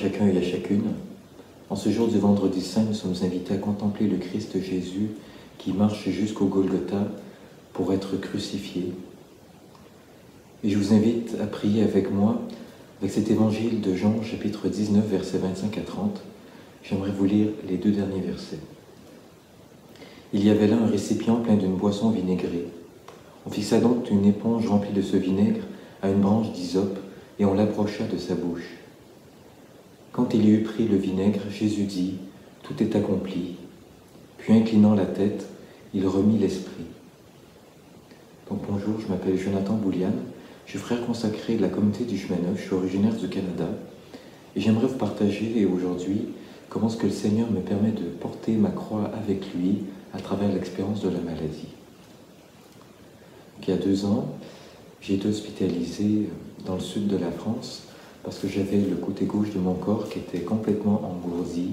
chacun et à chacune. En ce jour du Vendredi Saint, nous sommes invités à contempler le Christ Jésus qui marche jusqu'au Golgotha pour être crucifié. Et je vous invite à prier avec moi avec cet évangile de Jean, chapitre 19, versets 25 à 30. J'aimerais vous lire les 2 derniers versets. Il y avait là un récipient plein d'une boisson vinaigrée. On fixa donc une éponge remplie de ce vinaigre à une branche d'hysope et on l'approcha de sa bouche. Quand il y eut pris le vinaigre, Jésus dit « Tout est accompli ». Puis inclinant la tête, il remit l'esprit. Donc bonjour, je m'appelle Jonathan Boulian, je suis frère consacré de la communauté du Chemin Neuf, je suis originaire du Canada et j'aimerais vous partager aujourd'hui comment est-ce que le Seigneur me permet de porter ma croix avec lui à travers l'expérience de la maladie. Donc, il y a 2 ans, j'ai été hospitalisé dans le sud de la France parce que j'avais le côté gauche de mon corps qui était complètement engourdi,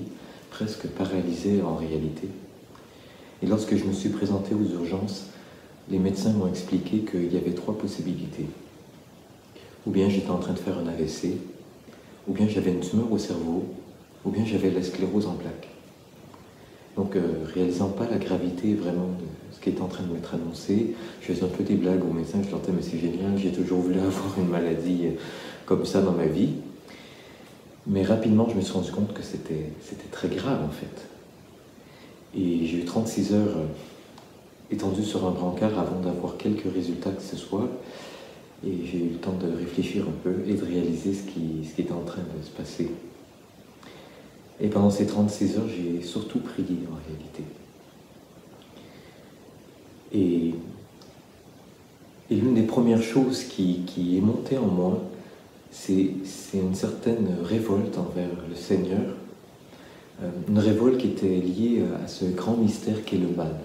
presque paralysé en réalité. Et lorsque je me suis présenté aux urgences, les médecins m'ont expliqué qu'il y avait 3 possibilités. Ou bien j'étais en train de faire un AVC, ou bien j'avais une tumeur au cerveau, ou bien j'avais la sclérose en plaques. Donc, réalisant pas la gravité vraiment de ce qui était en train de m'être annoncé, je faisais un peu des blagues aux médecins, je leur disais « mais c'est génial, j'ai toujours voulu avoir une maladie comme ça dans ma vie ». Mais rapidement, je me suis rendu compte que c'était très grave en fait. Et j'ai eu 36 heures étendu sur un brancard avant d'avoir quelques résultats que ce soit. Et j'ai eu le temps de réfléchir un peu et de réaliser ce qui était en train de se passer. Et pendant ces 36 heures, j'ai surtout prié en réalité. Et l'une des premières choses qui est montée en moi, c'est une certaine révolte envers le Seigneur. Une révolte qui était liée à ce grand mystère qu'est le mal.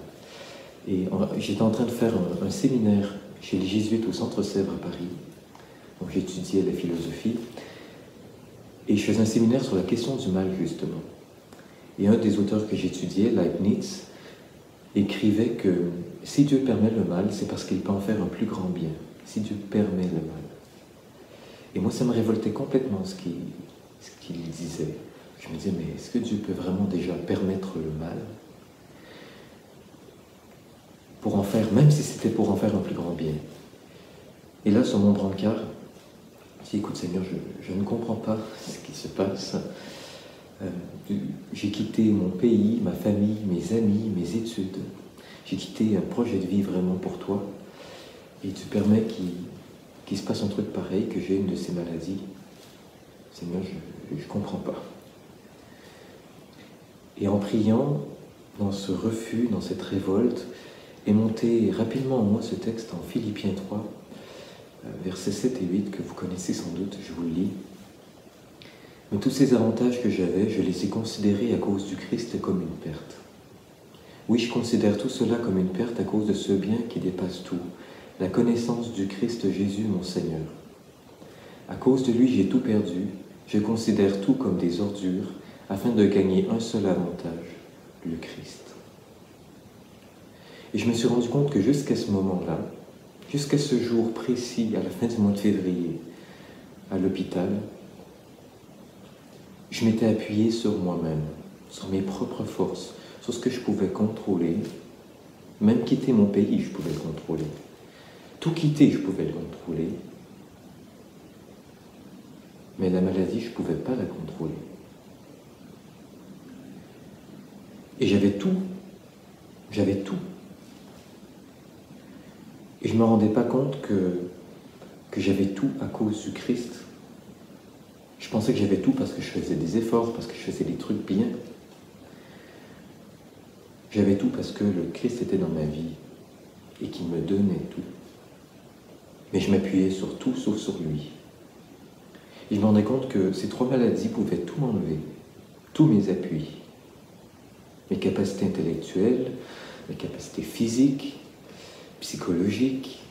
Et j'étais en train de faire un séminaire chez les Jésuites au Centre Sèvres à Paris. Donc j'étudiais la philosophie. Et je faisais un séminaire sur la question du mal, justement. Et un des auteurs que j'étudiais, Leibniz, écrivait que si Dieu permet le mal, c'est parce qu'il peut en faire un plus grand bien. Si Dieu permet le mal. Et moi, ça me révoltait complètement ce qu'il disait. Je me disais, mais est-ce que Dieu peut vraiment déjà permettre le mal pour en faire, même si c'était pour en faire un plus grand bien? Et là, sur mon brancard, je dis, écoute Seigneur, je ne comprends pas ce qui se passe. J'ai quitté mon pays, ma famille, mes amis, mes études. J'ai quitté un projet de vie vraiment pour toi. Et tu permets qu'il se passe un truc pareil, que j'ai une de ces maladies. Seigneur, je ne comprends pas. Et en priant, dans ce refus, dans cette révolte, est monté rapidement en moi ce texte en Philippiens 3, versets 7 et 8, que vous connaissez sans doute, je vous le lis. Mais tous ces avantages que j'avais, je les ai considérés à cause du Christ comme une perte. Oui, je considère tout cela comme une perte à cause de ce bien qui dépasse tout, la connaissance du Christ Jésus, mon Seigneur. À cause de lui, j'ai tout perdu, je considère tout comme des ordures, afin de gagner un seul avantage, le Christ. Et je me suis rendu compte que jusqu'à ce moment-là, jusqu'à ce jour précis, à la fin du mois de février, à l'hôpital, je m'étais appuyé sur moi-même, sur mes propres forces, sur ce que je pouvais contrôler. Même quitter mon pays, je pouvais le contrôler. Tout quitter, je pouvais le contrôler. Mais la maladie, je ne pouvais pas la contrôler. Et j'avais tout. J'avais tout. Et je ne me rendais pas compte que j'avais tout à cause du Christ. Je pensais que j'avais tout parce que je faisais des efforts, parce que je faisais des trucs bien. J'avais tout parce que le Christ était dans ma vie et qu'il me donnait tout. Mais je m'appuyais sur tout sauf sur lui. Et je me rendais compte que ces 3 maladies pouvaient tout m'enlever, tous mes appuis. Mes capacités intellectuelles, mes capacités physiques, psychologiques,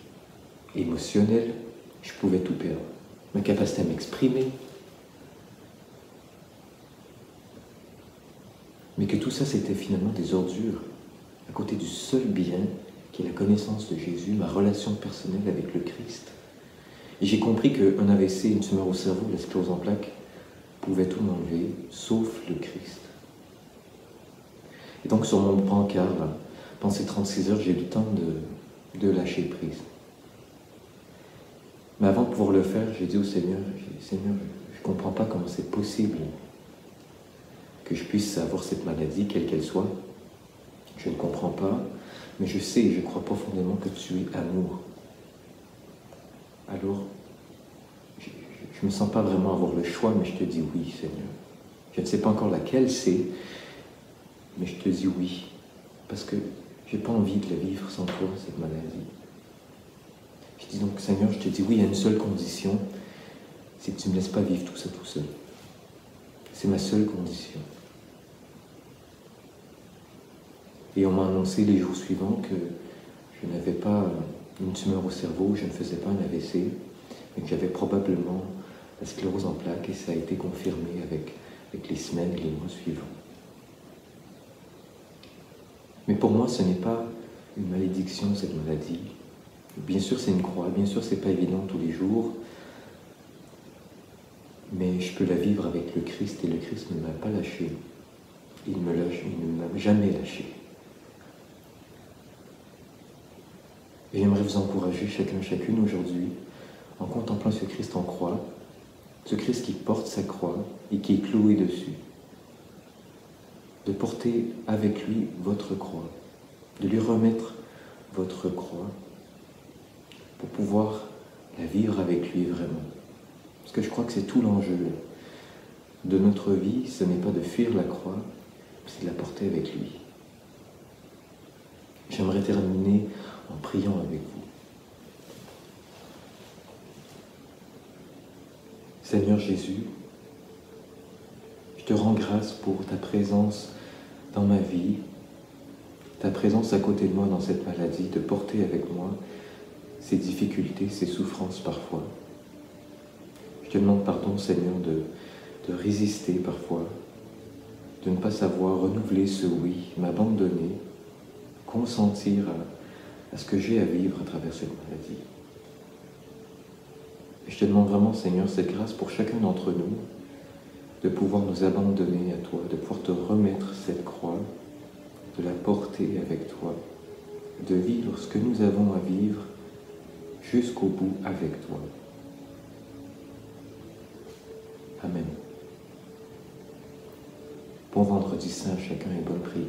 émotionnelles, je pouvais tout perdre. Ma capacité à m'exprimer. Mais que tout ça, c'était finalement des ordures, à côté du seul bien qui est la connaissance de Jésus, ma relation personnelle avec le Christ. Et j'ai compris qu'un AVC, une tumeur au cerveau, la sclérose en plaques, pouvait tout m'enlever, sauf le Christ. Et donc sur mon brancard, là, pendant ces 36 heures, j'ai eu le temps de lâcher prise. Mais avant de pouvoir le faire, j'ai dit au Seigneur, Seigneur, je ne comprends pas comment c'est possible que je puisse avoir cette maladie, quelle qu'elle soit. Je ne comprends pas, mais je sais et je crois profondément que tu es amour. Alors, je ne me sens pas vraiment avoir le choix, mais je te dis oui, Seigneur. Je ne sais pas encore laquelle c'est, mais je te dis oui, parce que je n'ai pas envie de la vivre sans toi, cette maladie. Je dis donc, Seigneur, je te dis oui à une seule condition, c'est que tu ne me laisses pas vivre tout ça tout seul. C'est ma seule condition. Et on m'a annoncé les jours suivants que je n'avais pas une tumeur au cerveau, je ne faisais pas un AVC, mais que j'avais probablement la sclérose en plaques, et ça a été confirmé avec les semaines et les mois suivants. Mais pour moi, ce n'est pas une malédiction, cette maladie. Bien sûr, c'est une croix, bien sûr, c'est pas évident tous les jours, mais je peux la vivre avec le Christ, et le Christ ne m'a pas lâché. Il ne m'a jamais lâché. Et j'aimerais vous encourager, chacun, chacune, aujourd'hui, en contemplant ce Christ en croix, ce Christ qui porte sa croix et qui est cloué dessus, de porter avec lui votre croix, de lui remettre votre croix pour pouvoir la vivre avec lui vraiment. Parce que je crois que c'est tout l'enjeu de notre vie, ce n'est pas de fuir la croix, c'est de la porter avec lui. J'aimerais terminer en priant avec vous. Seigneur Jésus, je te rends grâce pour ta présence dans ma vie, ta présence à côté de moi dans cette maladie, de porter avec moi ces difficultés, ces souffrances parfois. Je te demande pardon, Seigneur, de résister parfois, de ne pas savoir renouveler ce oui, m'abandonner, consentir à ce que j'ai à vivre à travers cette maladie. Et je te demande vraiment, Seigneur, cette grâce pour chacun d'entre nous, de pouvoir nous abandonner à toi, de pouvoir te remettre cette croix, de la porter avec toi, de vivre ce que nous avons à vivre jusqu'au bout avec toi. Amen. Bon vendredi saint à chacun et bonne prière.